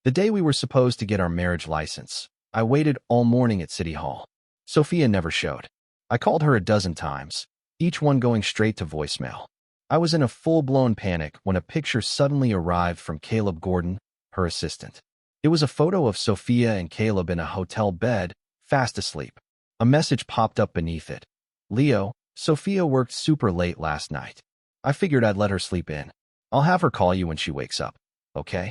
The day we were supposed to get our marriage license, I waited all morning at City Hall. Sophia never showed. I called her a dozen times, each one going straight to voicemail. I was in a full-blown panic when a picture suddenly arrived from Caleb Gordon, her assistant. It was a photo of Sophia and Caleb in a hotel bed, fast asleep. A message popped up beneath it. Leo, Sophia worked super late last night. I figured I'd let her sleep in. I'll have her call you when she wakes up, okay?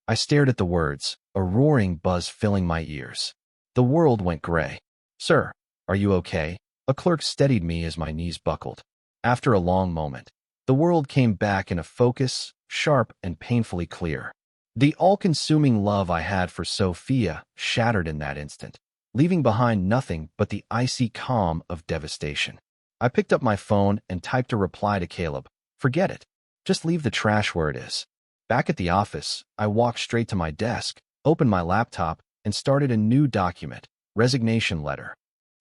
I stared at the words, a roaring buzz filling my ears. The world went gray. Sir, are you okay? A clerk steadied me as my knees buckled. After a long moment, the world came back in a focus, sharp and painfully clear. The all-consuming love I had for Sophia shattered in that instant, leaving behind nothing but the icy calm of devastation. I picked up my phone and typed a reply to Caleb. Forget it. Just leave the trash where it is. Back at the office, I walked straight to my desk, opened my laptop, and started a new document, resignation letter.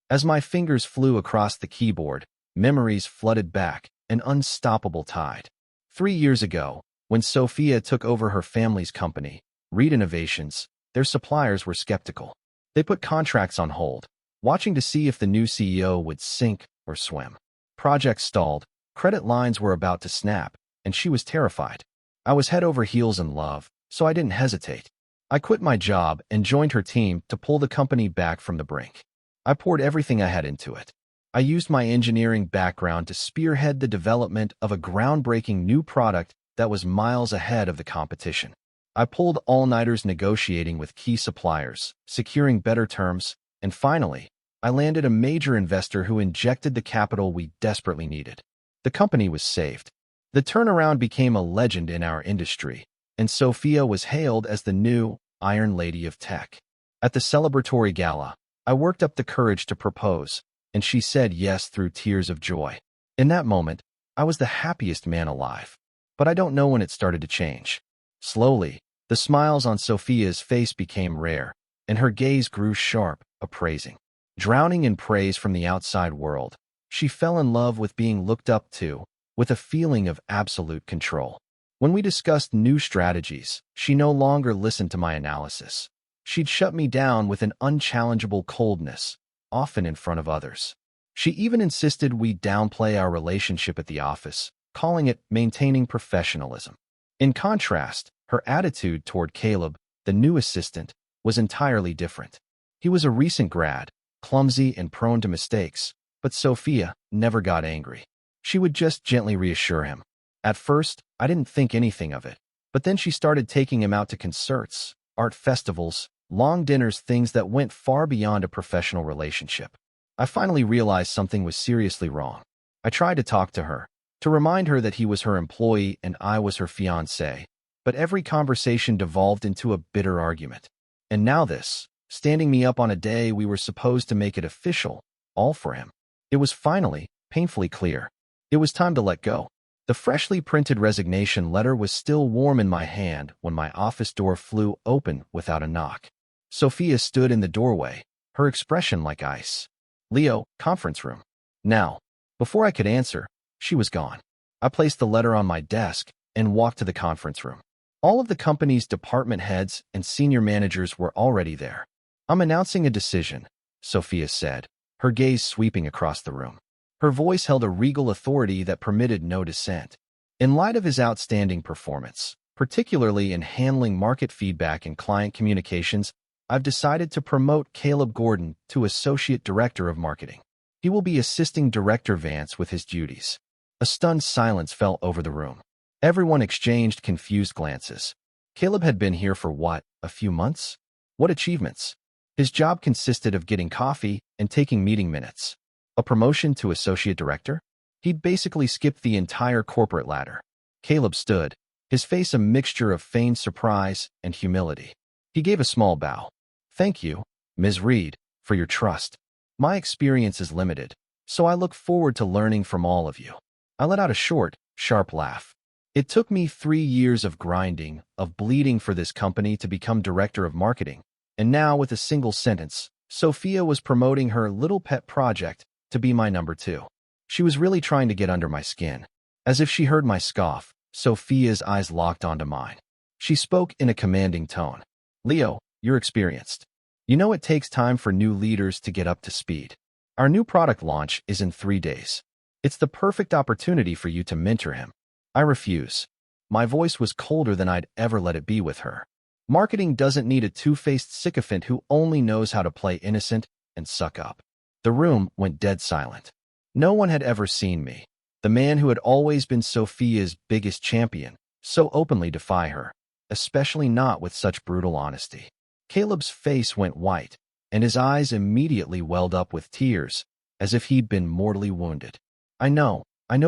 As my fingers flew across the keyboard, memories flooded back, an unstoppable tide. 3 years ago, when Sophia took over her family's company, Reed Innovations, their suppliers were skeptical. They put contracts on hold, watching to see if the new CEO would sink or swim. Projects stalled, credit lines were about to snap, and she was terrified. I was head over heels in love, so I didn't hesitate. I quit my job and joined her team to pull the company back from the brink. I poured everything I had into it. I used my engineering background to spearhead the development of a groundbreaking new product that was miles ahead of the competition. I pulled all-nighters negotiating with key suppliers, securing better terms, and finally, I landed a major investor who injected the capital we desperately needed. The company was saved. The turnaround became a legend in our industry, and Sophia was hailed as the new Iron Lady of Tech. At the celebratory gala, I worked up the courage to propose, and she said yes through tears of joy. In that moment, I was the happiest man alive. But I don't know when it started to change. Slowly, the smiles on Sophia's face became rare, and her gaze grew sharp, appraising. Drowning in praise from the outside world, she fell in love with being looked up to, with a feeling of absolute control. When we discussed new strategies, she no longer listened to my analysis. She'd shut me down with an unchallengeable coldness, often in front of others. She even insisted we downplay our relationship at the office, calling it maintaining professionalism. In contrast, her attitude toward Caleb, the new assistant, was entirely different. He was a recent grad, clumsy and prone to mistakes, but Sophia never got angry. She would just gently reassure him. At first, I didn't think anything of it, but then she started taking him out to concerts, art festivals, long dinners, things that went far beyond a professional relationship. I finally realized something was seriously wrong. I tried to talk to her, to remind her that he was her employee and I was her fiancé, but every conversation devolved into a bitter argument. And now this, standing me up on a day we were supposed to make it official, all for him. It was finally, painfully clear. It was time to let go. The freshly printed resignation letter was still warm in my hand when my office door flew open without a knock. Sophia stood in the doorway, her expression like ice. Leo, conference room. Now, before I could answer, she was gone. I placed the letter on my desk and walked to the conference room. All of the company's department heads and senior managers were already there. I'm announcing a decision, Sophia said, her gaze sweeping across the room. Her voice held a regal authority that permitted no dissent. In light of his outstanding performance, particularly in handling market feedback and client communications, I've decided to promote Caleb Gordon to Associate Director of Marketing. He will be assisting Director Vance with his duties. A stunned silence fell over the room. Everyone exchanged confused glances. Caleb had been here for what, a few months? What achievements? His job consisted of getting coffee and taking meeting minutes. A promotion to associate director? He'd basically skipped the entire corporate ladder. Caleb stood, his face a mixture of feigned surprise and humility. He gave a small bow. Thank you, Ms. Reed, for your trust. My experience is limited, so I look forward to learning from all of you. I let out a short, sharp laugh. It took me 3 years of grinding, of bleeding for this company to become director of marketing, and now with a single sentence, Sophia was promoting her little pet project to be my number 2. She was really trying to get under my skin. As if she heard my scoff, Sophia's eyes locked onto mine. She spoke in a commanding tone. Leo, you're experienced. You know it takes time for new leaders to get up to speed. Our new product launch is in 3 days. It's the perfect opportunity for you to mentor him. I refuse. My voice was colder than I'd ever let it be with her. Marketing doesn't need a two-faced sycophant who only knows how to play innocent and suck up. The room went dead silent. No one had ever seen me, the man who had always been Sophia's biggest champion, so openly defy her, especially not with such brutal honesty. Caleb's face went white, and his eyes immediately welled up with tears, as if he'd been mortally wounded. I know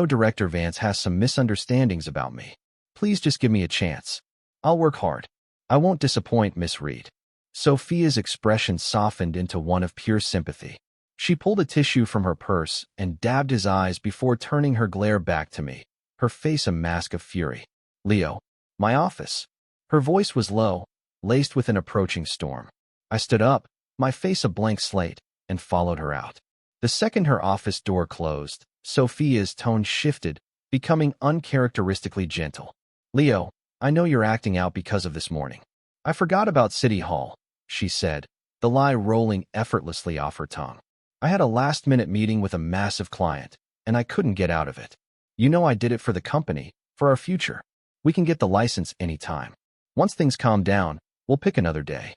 Director Vance has some misunderstandings about me. Please just give me a chance. I'll work hard. I won't disappoint Miss Reed. Sophia's expression softened into one of pure sympathy. She pulled a tissue from her purse and dabbed his eyes before turning her glare back to me, her face a mask of fury. Leo, my office. Her voice was low, laced with an approaching storm. I stood up, my face a blank slate, and followed her out. The second her office door closed, Sophia's tone shifted, becoming uncharacteristically gentle. Leo, I know you're acting out because of this morning. I forgot about City Hall, she said, the lie rolling effortlessly off her tongue. I had a last-minute meeting with a massive client, and I couldn't get out of it. You know I did it for the company, for our future. We can get the license anytime. Once things calm down, we'll pick another day.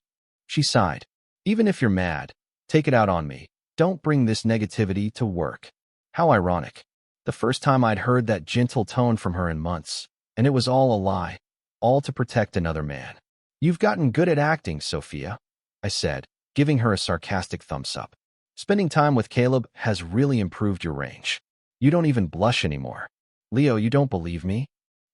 She sighed. Even if you're mad, take it out on me. Don't bring this negativity to work. How ironic. The first time I'd heard that gentle tone from her in months, and it was all a lie, all to protect another man. You've gotten good at acting, Sophia, I said, giving her a sarcastic thumbs up. Spending time with Caleb has really improved your range. You don't even blush anymore. Leo, you don't believe me?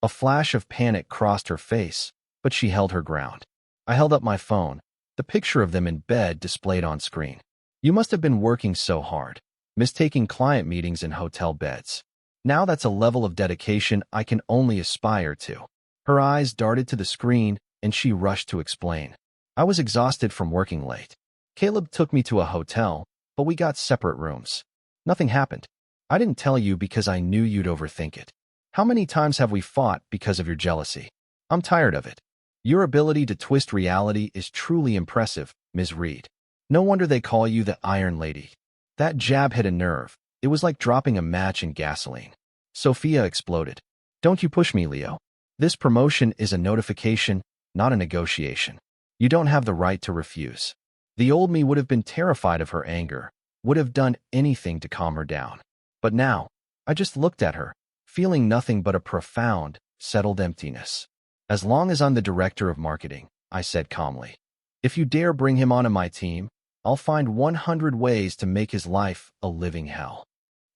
A flash of panic crossed her face, but she held her ground. I held up my phone, the picture of them in bed displayed on screen. You must have been working so hard, mistaking client meetings in hotel beds. Now that's a level of dedication I can only aspire to. Her eyes darted to the screen, and she rushed to explain. I was exhausted from working late. Caleb took me to a hotel, but we got separate rooms. Nothing happened. I didn't tell you because I knew you'd overthink it. How many times have we fought because of your jealousy? I'm tired of it. Your ability to twist reality is truly impressive, Ms. Reed. No wonder they call you the Iron Lady. That jab hit a nerve. It was like dropping a match in gasoline. Sophia exploded. Don't you push me, Leo. This promotion is a notification, not a negotiation. You don't have the right to refuse. The old me would have been terrified of her anger, would have done anything to calm her down. But now, I just looked at her, feeling nothing but a profound, settled emptiness. As long as I'm the director of marketing, I said calmly. If you dare bring him onto my team, I'll find 100 ways to make his life a living hell.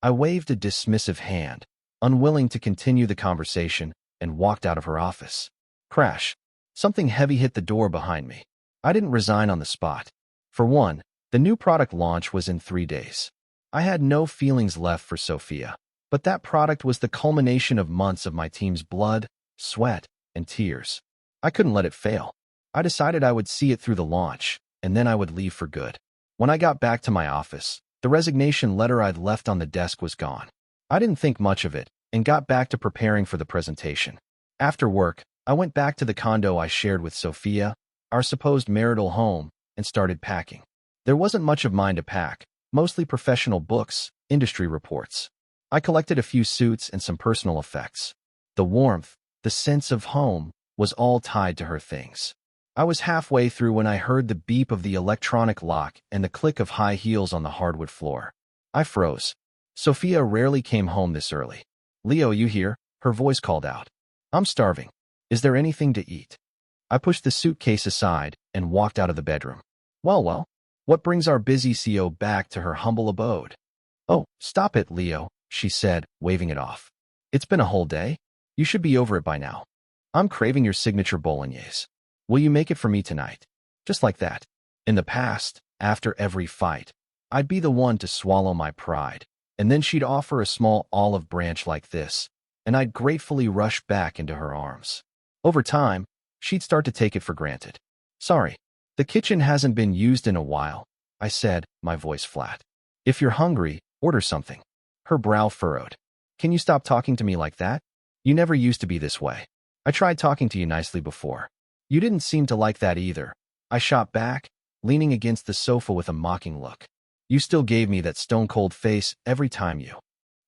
I waved a dismissive hand, unwilling to continue the conversation, and walked out of her office. Crash. Something heavy hit the door behind me. I didn't resign on the spot. For one, the new product launch was in 3 days. I had no feelings left for Sophia, but that product was the culmination of months of my team's blood, sweat, and tears. I couldn't let it fail. I decided I would see it through the launch, and then I would leave for good. When I got back to my office, the resignation letter I'd left on the desk was gone. I didn't think much of it, and got back to preparing for the presentation. After work, I went back to the condo I shared with Sophia, our supposed marital home, and started packing. There wasn't much of mine to pack, mostly professional books, industry reports. I collected a few suits and some personal effects. The warmth, the sense of home, was all tied to her things. I was halfway through when I heard the beep of the electronic lock and the click of high heels on the hardwood floor. I froze. Sophia rarely came home this early. Leo, you here? Her voice called out. I'm starving. Is there anything to eat? I pushed the suitcase aside and walked out of the bedroom. Well, what brings our busy CO back to her humble abode? Oh, stop it, Leo, she said, waving it off. It's been a whole day. You should be over it by now. I'm craving your signature bolognese. Will you make it for me tonight? Just like that. In the past, after every fight, I'd be the one to swallow my pride, and then she'd offer a small olive branch like this, and I'd gratefully rush back into her arms. Over time, she'd start to take it for granted. Sorry, the kitchen hasn't been used in a while, I said, my voice flat. If you're hungry, order something. Her brow furrowed. Can you stop talking to me like that? You never used to be this way. I tried talking to you nicely before. You didn't seem to like that either, I shot back, leaning against the sofa with a mocking look. You still gave me that stone-cold face every time you.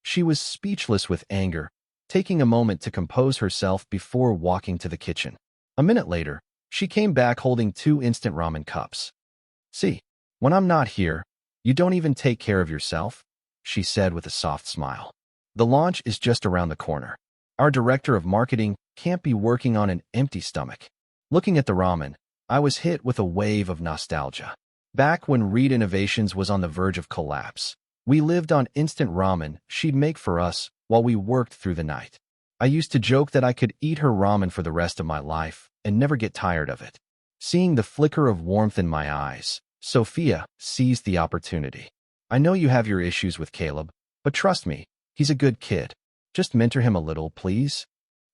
She was speechless with anger, taking a moment to compose herself before walking to the kitchen. A minute later, she came back holding 2 instant ramen cups. See, when I'm not here, you don't even take care of yourself, she said with a soft smile. The launch is just around the corner. Our director of marketing can't be working on an empty stomach. Looking at the ramen, I was hit with a wave of nostalgia. Back when Reed Innovations was on the verge of collapse, we lived on instant ramen she'd make for us while we worked through the night. I used to joke that I could eat her ramen for the rest of my life and never get tired of it. Seeing the flicker of warmth in my eyes, Sophia seized the opportunity. I know you have your issues with Caleb, but trust me, he's a good kid. Just mentor him a little, please.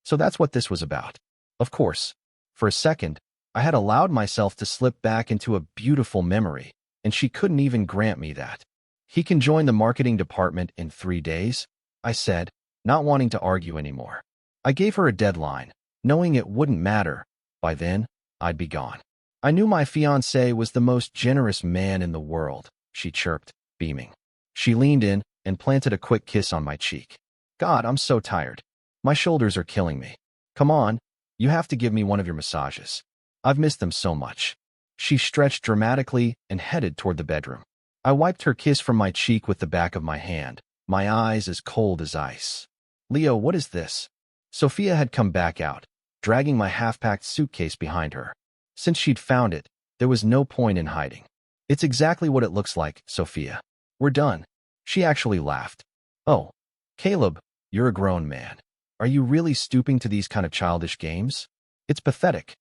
So that's what this was about. Of course, for a second, I had allowed myself to slip back into a beautiful memory, and she couldn't even grant me that. He can join the marketing department in 3 days, I said, not wanting to argue anymore. I gave her a deadline, knowing it wouldn't matter. By then, I'd be gone. I knew my fiancé was the most generous man in the world, she chirped, beaming. She leaned in and planted a quick kiss on my cheek. God, I'm so tired. My shoulders are killing me. Come on, you have to give me one of your massages. I've missed them so much. She stretched dramatically and headed toward the bedroom. I wiped her kiss from my cheek with the back of my hand, my eyes as cold as ice. Leo, what is this? Sophia had come back out, dragging my half-packed suitcase behind her. Since she'd found it, there was no point in hiding. It's exactly what it looks like, Sophia. We're done. She actually laughed. Oh, Caleb, you're a grown man. Are you really stooping to these kind of childish games? It's pathetic.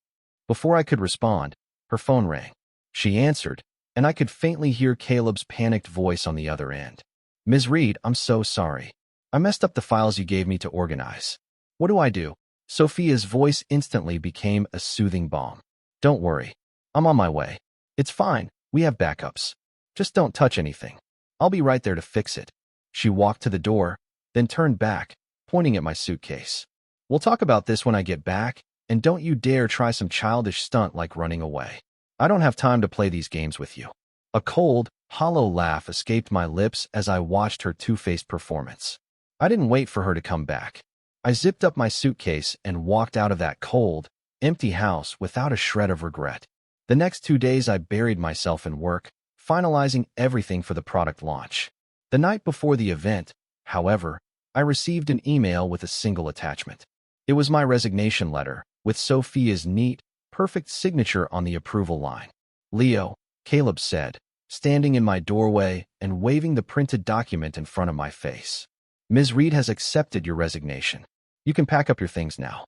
Before I could respond, her phone rang. She answered, and I could faintly hear Caleb's panicked voice on the other end. Ms. Reed, I'm so sorry. I messed up the files you gave me to organize. What do I do? Sophia's voice instantly became a soothing balm. Don't worry. I'm on my way. It's fine. We have backups. Just don't touch anything. I'll be right there to fix it. She walked to the door, then turned back, pointing at my suitcase. We'll talk about this when I get back, and don't you dare try some childish stunt like running away. I don't have time to play these games with you. A cold, hollow laugh escaped my lips as I watched her two-faced performance. I didn't wait for her to come back. I zipped up my suitcase and walked out of that cold, empty house without a shred of regret. The next 2 days I buried myself in work, finalizing everything for the product launch. The night before the event, however, I received an email with a single attachment. It was my resignation letter, with Sophia's neat, perfect signature on the approval line. Leo, Caleb said, standing in my doorway and waving the printed document in front of my face. Ms. Reed has accepted your resignation. You can pack up your things now.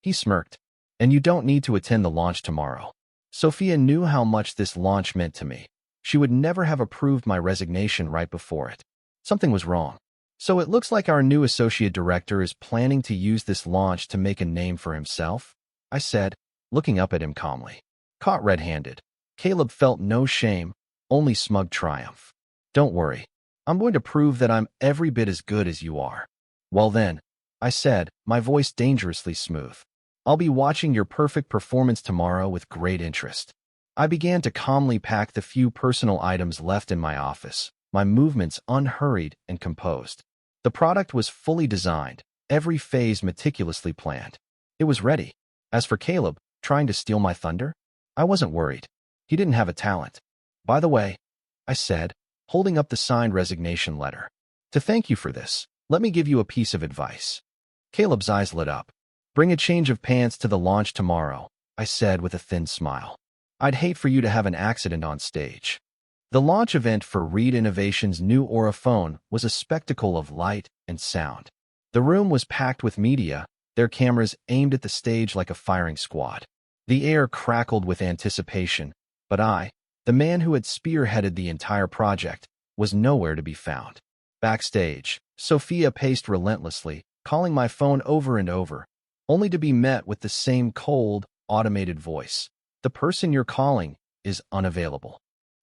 He smirked. And you don't need to attend the launch tomorrow. Sophia knew how much this launch meant to me. She would never have approved my resignation right before it. Something was wrong. So it looks like our new associate director is planning to use this launch to make a name for himself, I said, looking up at him calmly. Caught red-handed, Caleb felt no shame, only smug triumph. Don't worry. I'm going to prove that I'm every bit as good as you are. Well then, I said, my voice dangerously smooth. I'll be watching your perfect performance tomorrow with great interest. I began to calmly pack the few personal items left in my office, my movements unhurried and composed. The product was fully designed, every phase meticulously planned. It was ready. As for Caleb, trying to steal my thunder, I wasn't worried. He didn't have a talent. By the way, I said, holding up the signed resignation letter. To thank you for this, let me give you a piece of advice. Caleb's eyes lit up. Bring a change of pants to the launch tomorrow, I said with a thin smile. I'd hate for you to have an accident on stage. The launch event for Reed Innovations' new Aura phone was a spectacle of light and sound. The room was packed with media, their cameras aimed at the stage like a firing squad. The air crackled with anticipation, but I, the man who had spearheaded the entire project, was nowhere to be found. Backstage, Sophia paced relentlessly, calling my phone over and over, only to be met with the same cold, automated voice. The person you're calling is unavailable.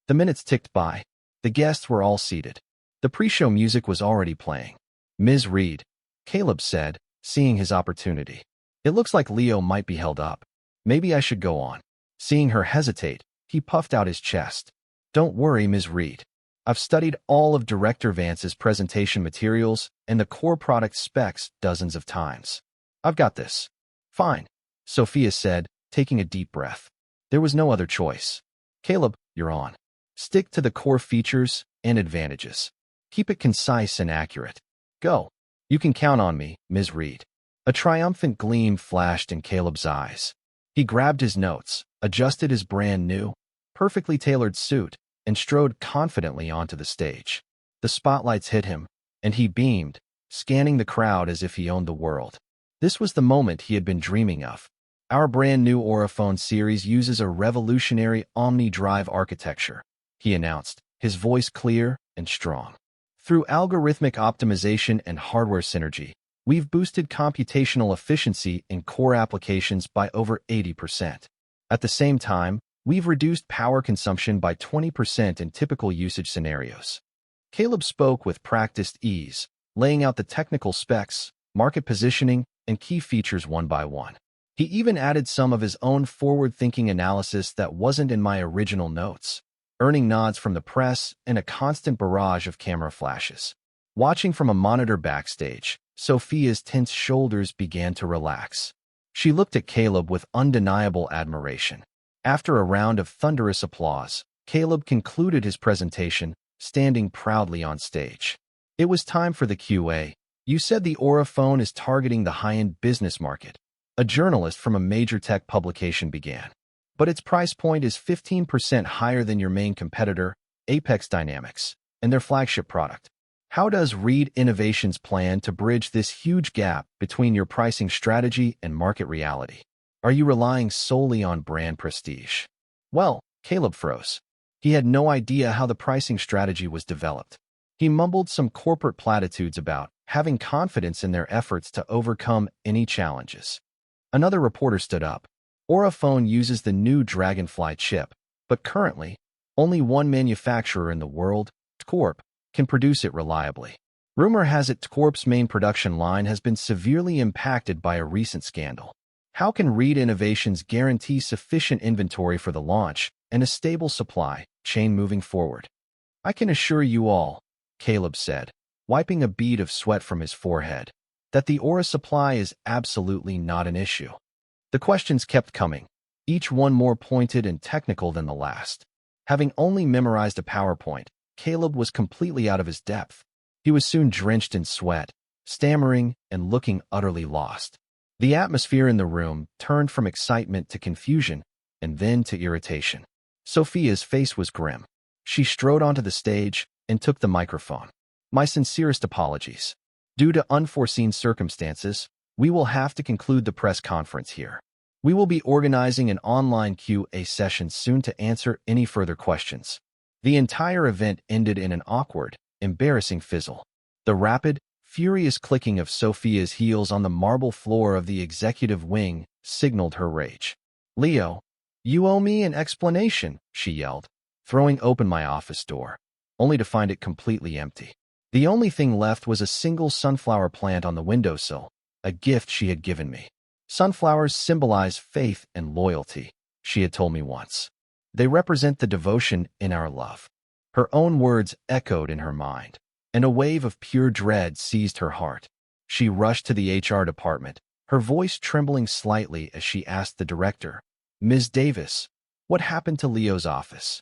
The minutes ticked by. The guests were all seated. The pre-show music was already playing. Ms. Reed, Caleb said, seeing his opportunity. It looks like Leo might be held up. Maybe I should go on. Seeing her hesitate, He puffed out his chest. Don't worry, Ms. Reed. I've studied all of Director Vance's presentation materials and the core product specs dozens of times. I've got this. Fine, Sophia said, taking a deep breath. There was no other choice. Caleb, you're on. Stick to the core features and advantages. Keep it concise and accurate. Go. You can count on me, Ms. Reed. A triumphant gleam flashed in Caleb's eyes. He grabbed his notes, adjusted his brand new, perfectly tailored suit, and strode confidently onto the stage. The spotlights hit him, and he beamed, scanning the crowd as if he owned the world. This was the moment he had been dreaming of. Our brand new Auraphone series uses a revolutionary omni-drive architecture, he announced, his voice clear and strong. Through algorithmic optimization and hardware synergy, we've boosted computational efficiency in core applications by over 80%. At the same time, we've reduced power consumption by 20% in typical usage scenarios. Caleb spoke with practiced ease, laying out the technical specs, market positioning, and key features one by one. He even added some of his own forward-thinking analysis that wasn't in my original notes, earning nods from the press and a constant barrage of camera flashes. Watching from a monitor backstage, Sophia's tense shoulders began to relax. She looked at Caleb with undeniable admiration. After a round of thunderous applause, Caleb concluded his presentation, standing proudly on stage. It was time for the Q&A. You said the Auraphone is targeting the high-end business market. A journalist from a major tech publication began. But its price point is 15% higher than your main competitor, Apex Dynamics, and their flagship product. How does Reed Innovations plan to bridge this huge gap between your pricing strategy and market reality? Are you relying solely on brand prestige? Well, Caleb froze. He had no idea how the pricing strategy was developed. He mumbled some corporate platitudes about having confidence in their efforts to overcome any challenges. Another reporter stood up. Auraphone uses the new Dragonfly chip, but currently, only one manufacturer in the world, Tcorp, can produce it reliably. Rumor has it Tcorp's main production line has been severely impacted by a recent scandal. How can Reed Innovations guarantee sufficient inventory for the launch and a stable supply chain moving forward? I can assure you all, Caleb said, wiping a bead of sweat from his forehead, that the Aura supply is absolutely not an issue. The questions kept coming, each one more pointed and technical than the last. Having only memorized a PowerPoint, Caleb was completely out of his depth. He was soon drenched in sweat, stammering and looking utterly lost. The atmosphere in the room turned from excitement to confusion and then to irritation. Sophia's face was grim. She strode onto the stage and took the microphone. My sincerest apologies. Due to unforeseen circumstances, we will have to conclude the press conference here. We will be organizing an online Q&A session soon to answer any further questions. The entire event ended in an awkward, embarrassing fizzle. The rapid, furious clicking of Sophia's heels on the marble floor of the executive wing signaled her rage. Leo, you owe me an explanation, she yelled, throwing open my office door, only to find it completely empty. The only thing left was a single sunflower plant on the windowsill, a gift she had given me. Sunflowers symbolize faith and loyalty, she had told me once. They represent the devotion in our love. Her own words echoed in her mind, and a wave of pure dread seized her heart. She rushed to the HR department, her voice trembling slightly as she asked the director, Ms. Davis, what happened to Leo's office?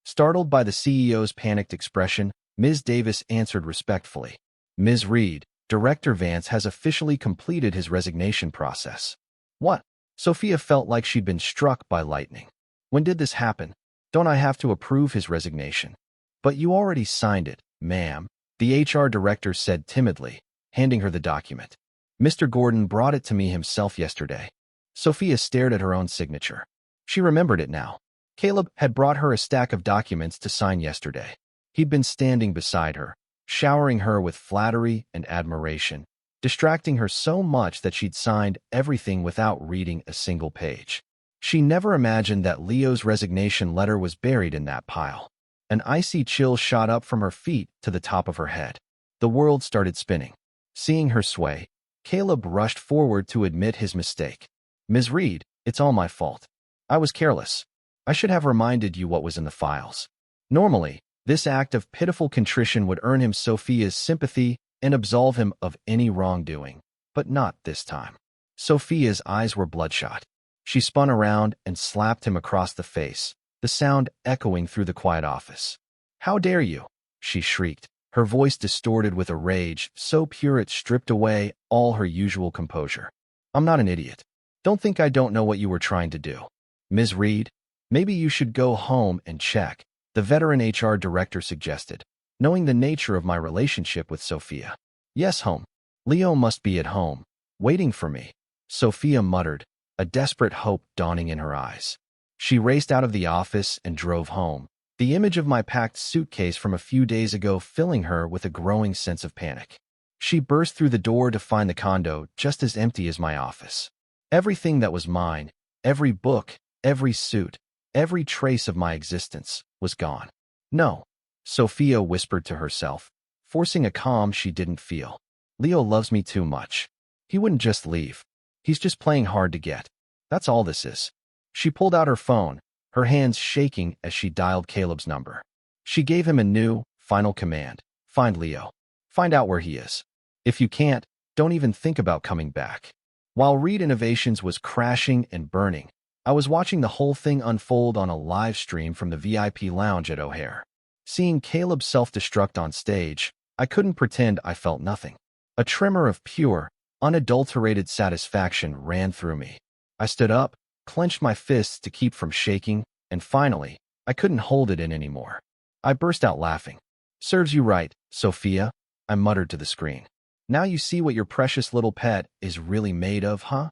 Startled by the CEO's panicked expression, Ms. Davis answered respectfully, Ms. Reed, Director Vance has officially completed his resignation process. What? Sophia felt like she'd been struck by lightning. When did this happen? Don't I have to approve his resignation? But you already signed it, ma'am, the HR director said timidly, handing her the document. Mr. Gordon brought it to me himself yesterday. Sophia stared at her own signature. She remembered it now. Caleb had brought her a stack of documents to sign yesterday. He'd been standing beside her, showering her with flattery and admiration, distracting her so much that she'd signed everything without reading a single page. She never imagined that Leo's resignation letter was buried in that pile. An icy chill shot up from her feet to the top of her head. The world started spinning. Seeing her sway, Caleb rushed forward to admit his mistake. Ms. Reed, it's all my fault. I was careless. I should have reminded you what was in the files. Normally, this act of pitiful contrition would earn him Sophia's sympathy and absolve him of any wrongdoing, but not this time. Sophia's eyes were bloodshot. She spun around and slapped him across the face, the sound echoing through the quiet office. "How dare you?" she shrieked, her voice distorted with a rage so pure it stripped away all her usual composure. "I'm not an idiot. Don't think I don't know what you were trying to do. Ms. Reed, maybe you should go home and check," the veteran HR director suggested, knowing the nature of my relationship with Sophia. "Yes, home. Leo must be at home, waiting for me," Sophia muttered, a desperate hope dawning in her eyes. She raced out of the office and drove home, the image of my packed suitcase from a few days ago filling her with a growing sense of panic. She burst through the door to find the condo just as empty as my office. Everything that was mine, every book, every suit, every trace of my existence, was gone. "No," Sophia whispered to herself, forcing a calm she didn't feel. "Leo loves me too much. He wouldn't just leave. He's just playing hard to get. That's all this is." She pulled out her phone, her hands shaking as she dialed Caleb's number. She gave him a new, final command. "Find Leo. Find out where he is. If you can't, don't even think about coming back." While Reed Innovations was crashing and burning, I was watching the whole thing unfold on a live stream from the VIP lounge at O'Hare. Seeing Caleb self-destruct on stage, I couldn't pretend I felt nothing. A tremor of pure, unadulterated satisfaction ran through me. I stood up, clenched my fists to keep from shaking, and finally, I couldn't hold it in anymore. I burst out laughing. "Serves you right, Sophia," I muttered to the screen. "Now you see what your precious little pet is really made of, huh?"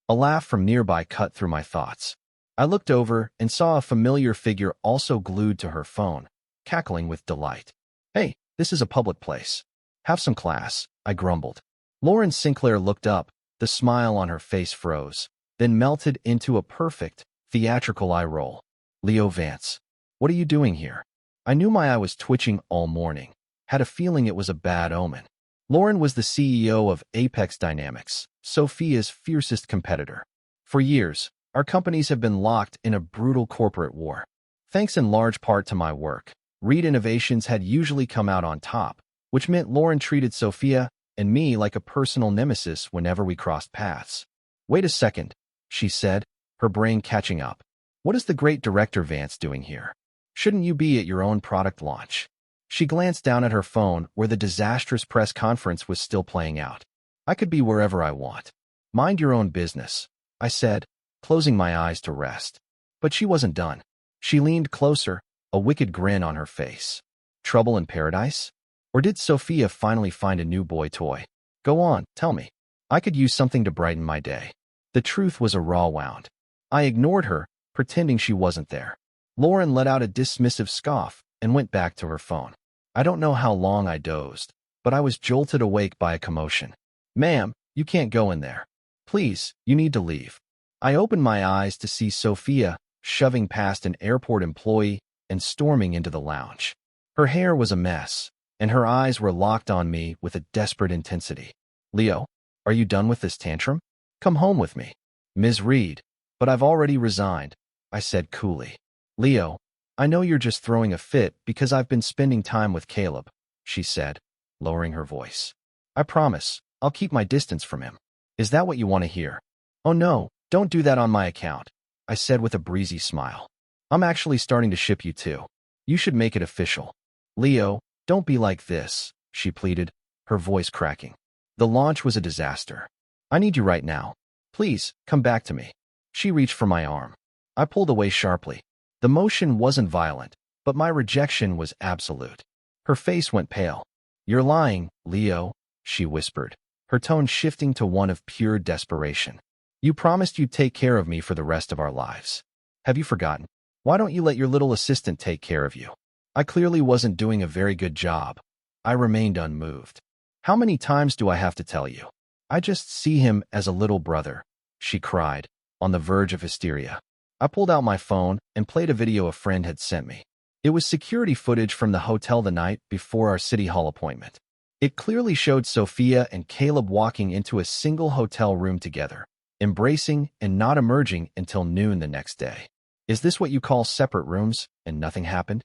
A laugh from nearby cut through my thoughts. I looked over and saw a familiar figure also glued to her phone, cackling with delight. "Hey, this is a public place. Have some class," I grumbled. Lauren Sinclair looked up, the smile on her face froze, then melted into a perfect, theatrical eye roll. "Leo Vance, what are you doing here?" I knew my eye was twitching all morning, had a feeling it was a bad omen. Lauren was the CEO of Apex Dynamics, Sophia's fiercest competitor. For years, our companies have been locked in a brutal corporate war. Thanks in large part to my work, Reed Innovations had usually come out on top, which meant Lauren treated Sophia and me like a personal nemesis whenever we crossed paths. "Wait a second," she said, her brain catching up. "What is the great director Vance doing here? Shouldn't you be at your own product launch?" She glanced down at her phone where the disastrous press conference was still playing out. "I could be wherever I want. Mind your own business," I said, closing my eyes to rest. But she wasn't done. She leaned closer, a wicked grin on her face. "Trouble in paradise? Or did Sophia finally find a new boy toy? Go on, tell me. I could use something to brighten my day." The truth was a raw wound. I ignored her, pretending she wasn't there. Lauren let out a dismissive scoff and went back to her phone. I don't know how long I dozed, but I was jolted awake by a commotion. "Ma'am, you can't go in there. Please, you need to leave." I opened my eyes to see Sophia shoving past an airport employee and storming into the lounge. Her hair was a mess, and her eyes were locked on me with a desperate intensity. "Leo, are you done with this tantrum? Come home with me." "Ms. Reed, but I've already resigned," I said coolly. "Leo, I know you're just throwing a fit because I've been spending time with Caleb," she said, lowering her voice. "I promise, I'll keep my distance from him. Is that what you want to hear?" "Oh no, don't do that on my account," I said with a breezy smile. "I'm actually starting to ship you too. You should make it official." "Leo, don't be like this," she pleaded, her voice cracking. "The launch was a disaster. I need you right now. Please, come back to me." She reached for my arm. I pulled away sharply. The motion wasn't violent, but my rejection was absolute. Her face went pale. "You're lying, Leo," she whispered, her tone shifting to one of pure desperation. "You promised you'd take care of me for the rest of our lives. Have you forgotten? Why don't you let your little assistant take care of you?" I clearly wasn't doing a very good job. I remained unmoved. "How many times do I have to tell you? I just see him as a little brother," she cried, on the verge of hysteria. I pulled out my phone and played a video a friend had sent me. It was security footage from the hotel the night before our City Hall appointment. It clearly showed Sophia and Caleb walking into a single hotel room together, embracing and not emerging until noon the next day. Is this what you call separate rooms and nothing happened?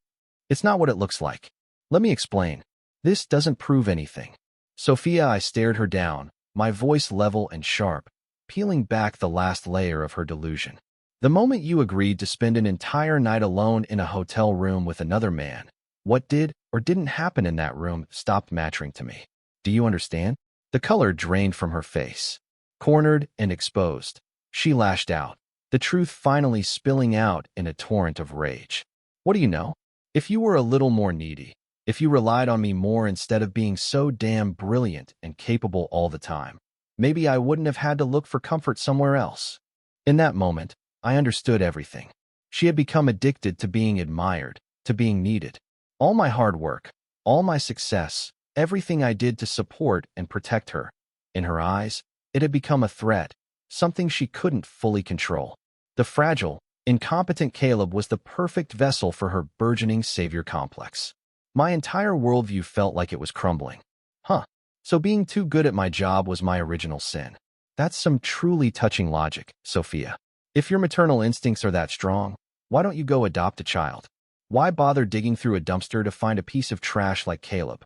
It's not what it looks like. Let me explain. This doesn't prove anything. Sophia, I stared her down, my voice level and sharp, peeling back the last layer of her delusion. The moment you agreed to spend an entire night alone in a hotel room with another man, what did or didn't happen in that room stopped mattering to me. Do you understand? The color drained from her face. Cornered and exposed, she lashed out, the truth finally spilling out in a torrent of rage. What do you know? If you were a little more needy, if you relied on me more instead of being so damn brilliant and capable all the time, maybe I wouldn't have had to look for comfort somewhere else. In that moment, I understood everything. She had become addicted to being admired, to being needed. All my hard work, all my success, everything I did to support and protect her. In her eyes, it had become a threat, something she couldn't fully control. The fragile, incompetent Caleb was the perfect vessel for her burgeoning savior complex. My entire worldview felt like it was crumbling. So being too good at my job was my original sin. That's some truly touching logic, Sophia. If your maternal instincts are that strong, why don't you go adopt a child? Why bother digging through a dumpster to find a piece of trash like Caleb?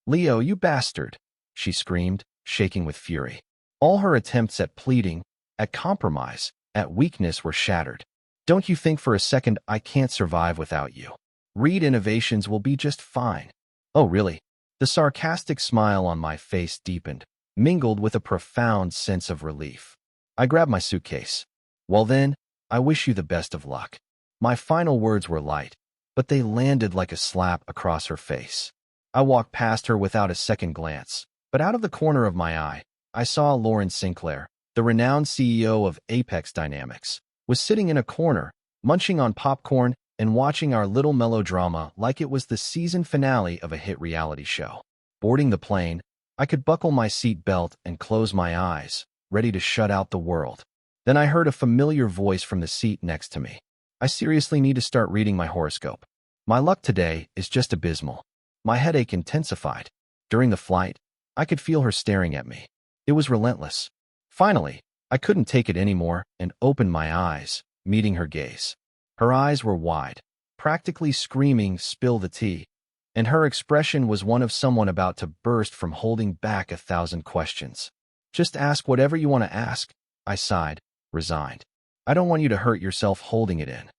Leo, you bastard, she screamed, shaking with fury. All her attempts at pleading, at compromise, at weakness were shattered. Don't you think for a second I can't survive without you? Reed Innovations will be just fine. Oh, really? The sarcastic smile on my face deepened, mingled with a profound sense of relief. I grabbed my suitcase. Well then, I wish you the best of luck. My final words were light, but they landed like a slap across her face. I walked past her without a second glance, but out of the corner of my eye, I saw Lauren Sinclair, the renowned CEO of Apex Dynamics, was sitting in a corner, munching on popcorn and watching our little melodrama like it was the season finale of a hit reality show. Boarding the plane, I could buckle my seat belt and close my eyes, ready to shut out the world. Then I heard a familiar voice from the seat next to me. I seriously need to start reading my horoscope. My luck today is just abysmal. My headache intensified. During the flight, I could feel her staring at me. It was relentless. Finally, I couldn't take it anymore and opened my eyes, meeting her gaze. Her eyes were wide, practically screaming, "Spill the tea," and her expression was one of someone about to burst from holding back 1,000 questions. Just ask whatever you want to ask, I sighed, resigned. I don't want you to hurt yourself holding it in.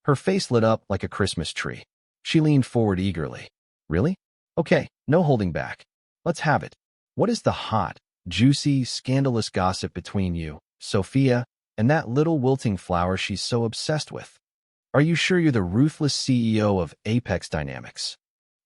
Her face lit up like a Christmas tree. She leaned forward eagerly. Really? Okay, no holding back. Let's have it. What is the hot, juicy, scandalous gossip between you, Sophia, and that little wilting flower she's so obsessed with? Are you sure you're the ruthless CEO of Apex Dynamics?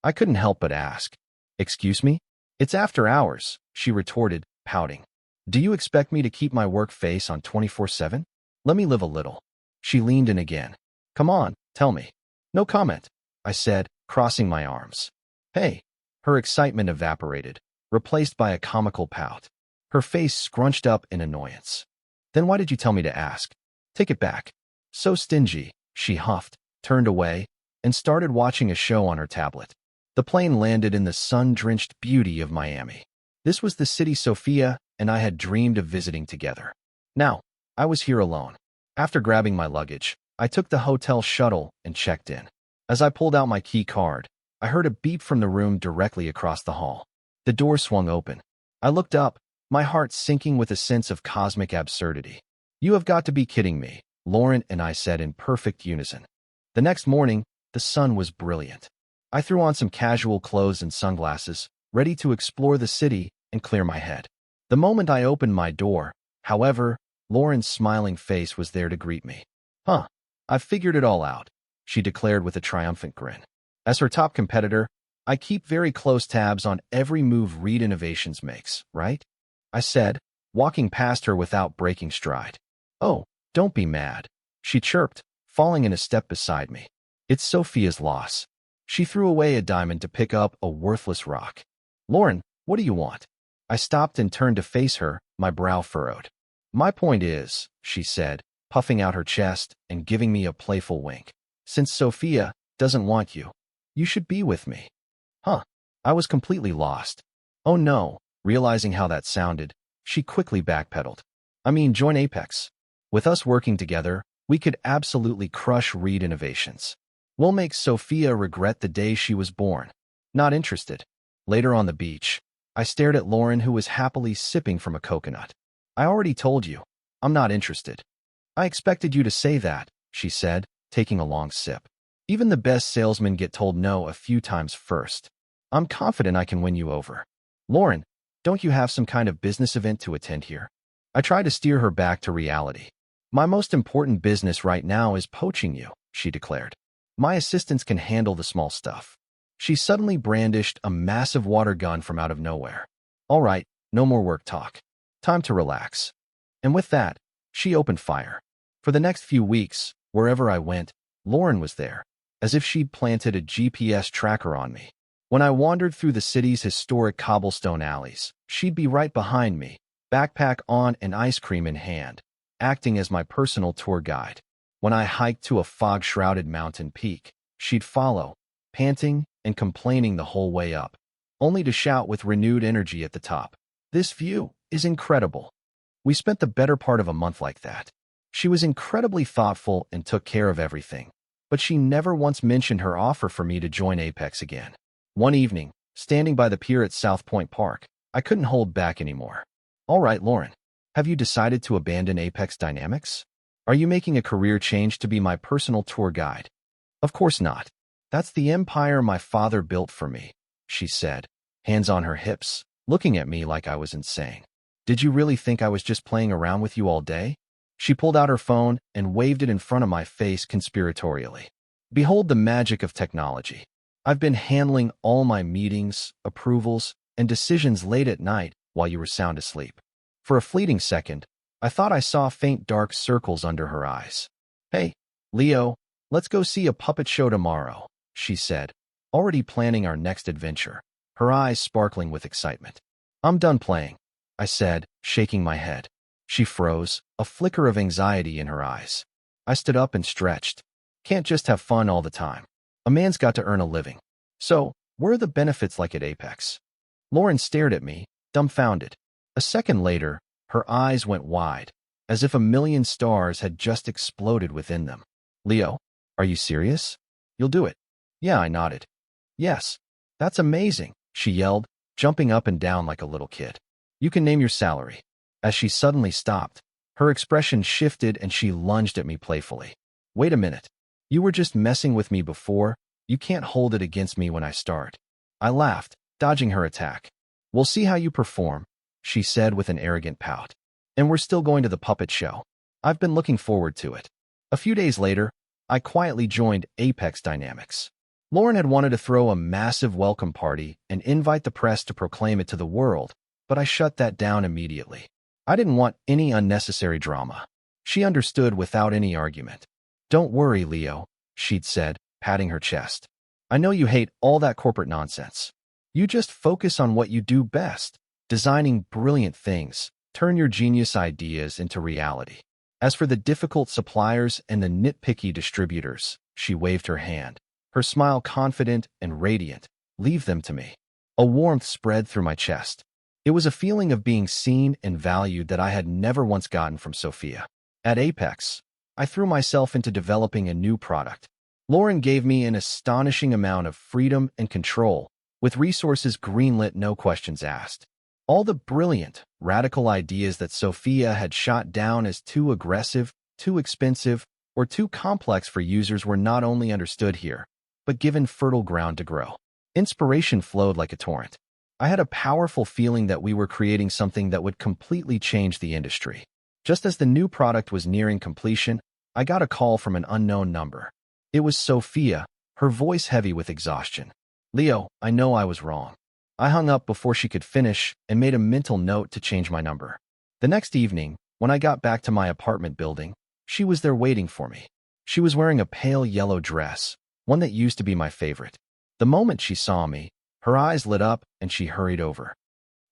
I couldn't help but ask. Excuse me? It's after hours, she retorted, pouting. Do you expect me to keep my work face on 24/7? Let me live a little. She leaned in again. Come on, tell me. No comment, I said, crossing my arms. Hey. Her excitement evaporated, replaced by a comical pout. Her face scrunched up in annoyance. Then why did you tell me to ask? Take it back. So stingy, she huffed, turned away, and started watching a show on her tablet. The plane landed in the sun-drenched beauty of Miami. This was the city Sophia and I had dreamed of visiting together. Now, I was here alone. After grabbing my luggage, I took the hotel shuttle and checked in. As I pulled out my key card, I heard a beep from the room directly across the hall. The door swung open. I looked up, my heart sinking with a sense of cosmic absurdity. You have got to be kidding me, Lauren and I said in perfect unison. The next morning, the sun was brilliant. I threw on some casual clothes and sunglasses, ready to explore the city and clear my head. The moment I opened my door, however, Lauren's smiling face was there to greet me. I've figured it all out, she declared with a triumphant grin. As her top competitor, I keep very close tabs on every move Reed Innovations makes, right? I said, walking past her without breaking stride. Oh, don't be mad, she chirped, falling in a step beside me. It's Sophia's loss. She threw away a diamond to pick up a worthless rock. Lauren, what do you want? I stopped and turned to face her, my brow furrowed. My point is, she said, puffing out her chest and giving me a playful wink. Since Sophia doesn't want you, you should be with me. I was completely lost. Oh no, realizing how that sounded, she quickly backpedaled. I mean, join Apex. With us working together, We could absolutely crush Reed Innovations. We'll make Sophia regret the day she was born. Not interested. Later on the beach, I stared at Lauren, who was happily sipping from a coconut. I already told you, I'm not interested. I expected you to say that, she said, taking a long sip. Even the best salesmen get told no a few times first. I'm confident I can win you over. Lauren, don't you have some kind of business event to attend here? I tried to steer her back to reality. My most important business right now is poaching you, she declared. My assistants can handle the small stuff. She suddenly brandished a massive water gun from out of nowhere. All right, no more work talk. Time to relax. And with that, she opened fire. For the next few weeks, wherever I went, Lauren was there, as if she'd planted a GPS tracker on me. When I wandered through the city's historic cobblestone alleys, she'd be right behind me, backpack on and ice cream in hand, acting as my personal tour guide. When I hiked to a fog-shrouded mountain peak, she'd follow, panting and complaining the whole way up, only to shout with renewed energy at the top, "This view is incredible." We spent the better part of a month like that. She was incredibly thoughtful and took care of everything, but she never once mentioned her offer for me to join Apex again. One evening, standing by the pier at South Point Park, I couldn't hold back anymore. All right, Lauren, have you decided to abandon Apex Dynamics? Are you making a career change to be my personal tour guide? Of course not. That's the empire my father built for me, she said, hands on her hips, looking at me like I was insane. Did you really think I was just playing around with you all day? She pulled out her phone and waved it in front of my face conspiratorially. Behold the magic of technology. I've been handling all my meetings, approvals, and decisions late at night while you were sound asleep. For a fleeting second, I thought I saw faint dark circles under her eyes. Hey, Leo, let's go see a puppet show tomorrow, she said, already planning our next adventure, her eyes sparkling with excitement. I'm done playing, I said, shaking my head. She froze, a flicker of anxiety in her eyes. I stood up and stretched. Can't just have fun all the time. A man's got to earn a living. So, where are the benefits like at Apex? Lauren stared at me, dumbfounded. A second later, her eyes went wide, as if a million stars had just exploded within them. Leo, are you serious? You'll do it. Yeah, I nodded. Yes. That's amazing, she yelled, jumping up and down like a little kid. You can name your salary. As she suddenly stopped, her expression shifted and she lunged at me playfully. Wait a minute. You were just messing with me before. You can't hold it against me when I start. I laughed, dodging her attack. We'll see how you perform, she said with an arrogant pout. And we're still going to the puppet show. I've been looking forward to it. A few days later, I quietly joined Apex Dynamics. Lauren had wanted to throw a massive welcome party and invite the press to proclaim it to the world, but I shut that down immediately. I didn't want any unnecessary drama. She understood without any argument. Don't worry, Leo, she'd said, patting her chest. I know you hate all that corporate nonsense. You just focus on what you do best, designing brilliant things, turn your genius ideas into reality. As for the difficult suppliers and the nitpicky distributors, she waved her hand, her smile confident and radiant, leave them to me. A warmth spread through my chest. It was a feeling of being seen and valued that I had never once gotten from Sophia. At Apex, I threw myself into developing a new product. Lauren gave me an astonishing amount of freedom and control, with resources greenlit, no questions asked. All the brilliant, radical ideas that Sophia had shot down as too aggressive, too expensive, or too complex for users were not only understood here, but given fertile ground to grow. Inspiration flowed like a torrent. I had a powerful feeling that we were creating something that would completely change the industry. Just as the new product was nearing completion, I got a call from an unknown number. It was Sophia, her voice heavy with exhaustion. Leo, I know I was wrong. I hung up before she could finish and made a mental note to change my number. The next evening, when I got back to my apartment building, she was there waiting for me. She was wearing a pale yellow dress, one that used to be my favorite. The moment she saw me, her eyes lit up and she hurried over.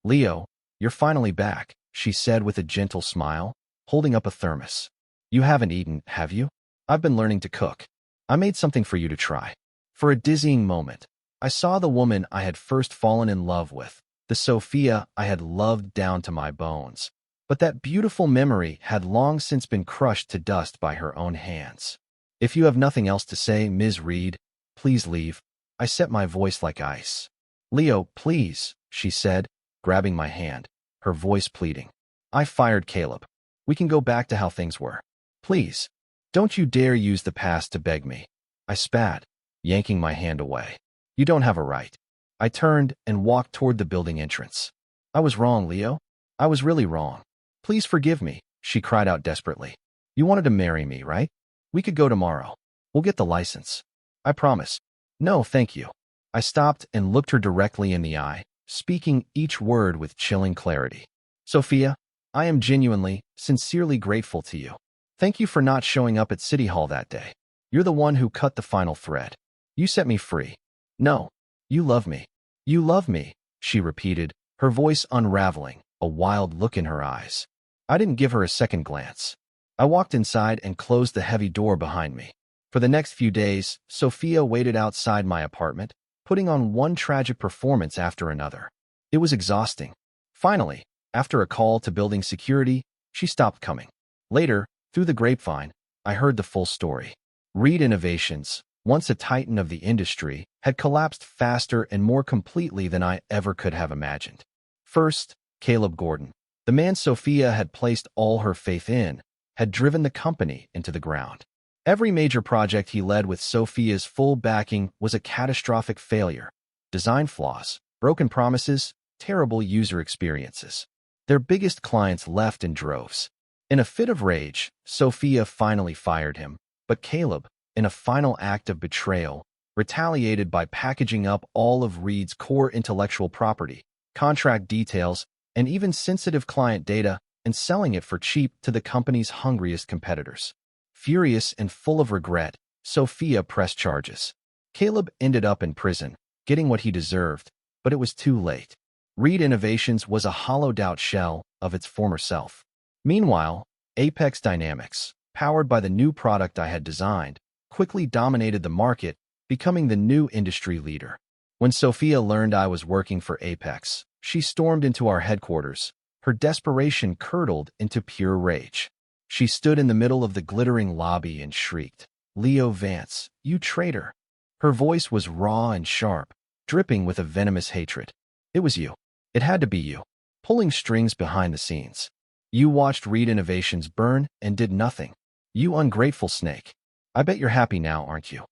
Leo, you're finally back, she said with a gentle smile, holding up a thermos. You haven't eaten, have you? I've been learning to cook. I made something for you to try. For a dizzying moment, I saw the woman I had first fallen in love with, the Sophia I had loved down to my bones. But that beautiful memory had long since been crushed to dust by her own hands. If you have nothing else to say, Ms. Reed, please leave. I set my voice like ice. Leo, please, she said, grabbing my hand, her voice pleading. I fired Caleb. We can go back to how things were. Please, don't you dare use the past to beg me. I spat, yanking my hand away. You don't have a right. I turned and walked toward the building entrance. I was wrong, Leo. I was really wrong. Please forgive me, she cried out desperately. You wanted to marry me, right? We could go tomorrow. We'll get the license. I promise. No, thank you. I stopped and looked her directly in the eye, speaking each word with chilling clarity. Sophia, I am genuinely, sincerely grateful to you. Thank you for not showing up at City Hall that day. You're the one who cut the final thread. You set me free. No, you love me. You love me, she repeated, her voice unraveling, a wild look in her eyes. I didn't give her a second glance. I walked inside and closed the heavy door behind me. For the next few days, Sophia waited outside my apartment, putting on one tragic performance after another. It was exhausting. Finally, after a call to building security, she stopped coming. Later, through the grapevine, I heard the full story. Reed Innovations, once a titan of the industry, had collapsed faster and more completely than I ever could have imagined. First, Caleb Gordon, the man Sophia had placed all her faith in, had driven the company into the ground. Every major project he led with Sophia's full backing was a catastrophic failure. Design flaws, broken promises, terrible user experiences. Their biggest clients left in droves. In a fit of rage, Sophia finally fired him, but Caleb, in a final act of betrayal, retaliated by packaging up all of Reed's core intellectual property, contract details, and even sensitive client data and selling it for cheap to the company's hungriest competitors. Furious and full of regret, Sophia pressed charges. Caleb ended up in prison, getting what he deserved, but it was too late. Reed Innovations was a hollowed-out shell of its former self. Meanwhile, Apex Dynamics, powered by the new product I had designed, quickly dominated the market, becoming the new industry leader. When Sophia learned I was working for Apex, she stormed into our headquarters, her desperation curdled into pure rage. She stood in the middle of the glittering lobby and shrieked, "Leo Vance, you traitor!" Her voice was raw and sharp, dripping with a venomous hatred. It was you. It had to be you. Pulling strings behind the scenes. You watched Reed Innovations burn and did nothing. You ungrateful snake. I bet you're happy now, aren't you?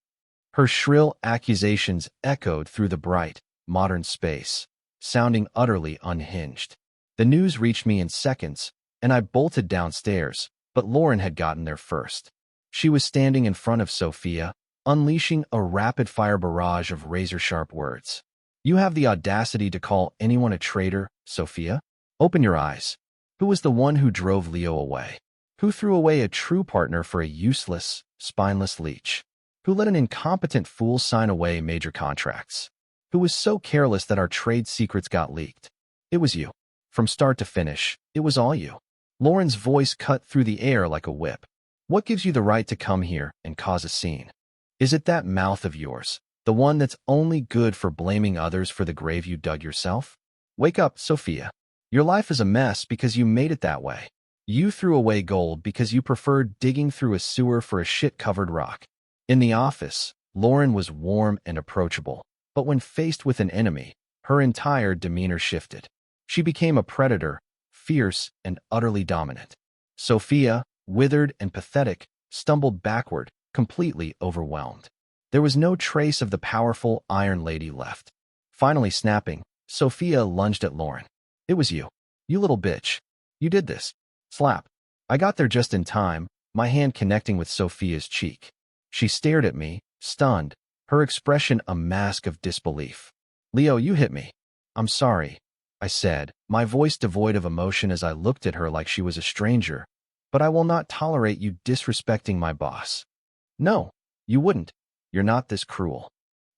Her shrill accusations echoed through the bright, modern space, sounding utterly unhinged. The news reached me in seconds, and I bolted downstairs, but Lauren had gotten there first. She was standing in front of Sophia, unleashing a rapid-fire barrage of razor-sharp words. You have the audacity to call anyone a traitor, Sophia? Open your eyes. Who was the one who drove Leo away? Who threw away a true partner for a useless, spineless leech? Who let an incompetent fool sign away major contracts? Who was so careless that our trade secrets got leaked? It was you. From start to finish, it was all you. Lauren's voice cut through the air like a whip. What gives you the right to come here and cause a scene? Is it that mouth of yours, the one that's only good for blaming others for the grave you dug yourself? Wake up, Sophia. Your life is a mess because you made it that way. You threw away gold because you preferred digging through a sewer for a shit-covered rock. In the office, Lauren was warm and approachable, but when faced with an enemy, her entire demeanor shifted. She became a predator, fierce and utterly dominant. Sophia, withered and pathetic, stumbled backward, completely overwhelmed. There was no trace of the powerful Iron Lady left. Finally snapping, Sophia lunged at Lauren. It was you. You little bitch. You did this. Slap. I got there just in time, my hand connecting with Sophia's cheek. She stared at me, stunned, her expression a mask of disbelief. Leo, you hit me. I'm sorry, I said, my voice devoid of emotion as I looked at her like she was a stranger, but I will not tolerate you disrespecting my boss. No, you wouldn't. You're not this cruel.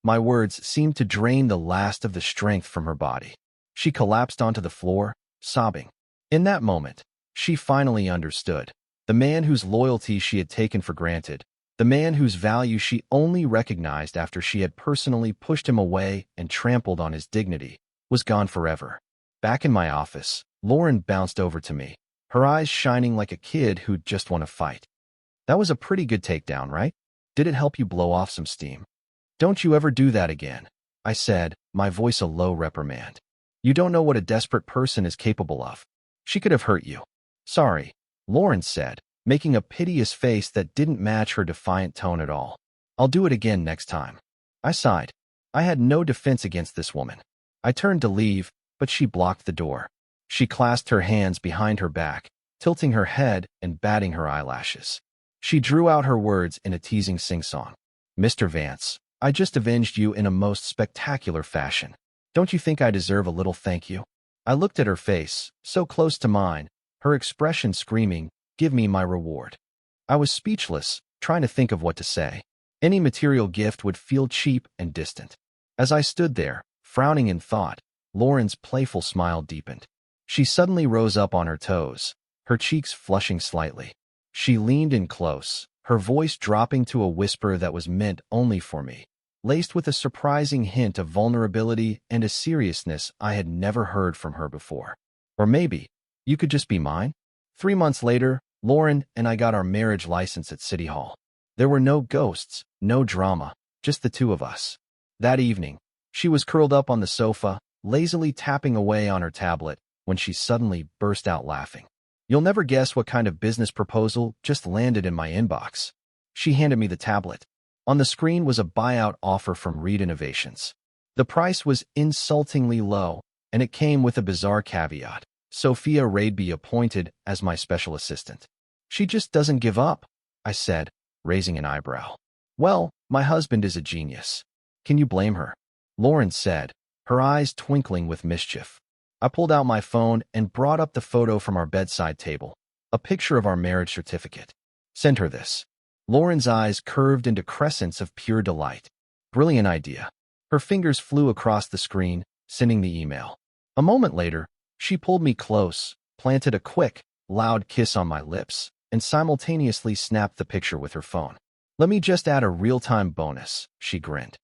My words seemed to drain the last of the strength from her body. She collapsed onto the floor, sobbing. In that moment, she finally understood. The man whose loyalty she had taken for granted, the man whose value she only recognized after she had personally pushed him away and trampled on his dignity, was gone forever. Back in my office, Lauren bounced over to me, her eyes shining like a kid who'd just won a fight. That was a pretty good takedown, right? Did it help you blow off some steam? Don't you ever do that again, I said, my voice a low reprimand. You don't know what a desperate person is capable of. She could have hurt you. Sorry, Lauren said, making a piteous face that didn't match her defiant tone at all. I'll do it again next time. I sighed. I had no defense against this woman. I turned to leave, but she blocked the door. She clasped her hands behind her back, tilting her head and batting her eyelashes. She drew out her words in a teasing sing-song. Mr. Vance, I just avenged you in a most spectacular fashion. Don't you think I deserve a little thank you? I looked at her face, so close to mine, her expression screaming, give me my reward. I was speechless, trying to think of what to say. Any material gift would feel cheap and distant. As I stood there, frowning in thought, Lauren's playful smile deepened. She suddenly rose up on her toes, her cheeks flushing slightly. She leaned in close, her voice dropping to a whisper that was meant only for me, laced with a surprising hint of vulnerability and a seriousness I had never heard from her before. Or maybe, you could just be mine? 3 months later, Lauren and I got our marriage license at City Hall. There were no ghosts, no drama, just the two of us. That evening, she was curled up on the sofa, lazily tapping away on her tablet, when she suddenly burst out laughing. You'll never guess what kind of business proposal just landed in my inbox. She handed me the tablet. On the screen was a buyout offer from Reed Innovations. The price was insultingly low, and it came with a bizarre caveat. Sophia Raid be appointed as my special assistant. She just doesn't give up, I said, raising an eyebrow. Well, my husband is a genius. Can you blame her? Lauren said, her eyes twinkling with mischief. I pulled out my phone and brought up the photo from our bedside table, a picture of our marriage certificate. Send her this. Lauren's eyes curved into crescents of pure delight. Brilliant idea. Her fingers flew across the screen, sending the email. A moment later, she pulled me close, planted a quick, loud kiss on my lips, and simultaneously snapped the picture with her phone. Let me just add a real-time bonus, she grinned.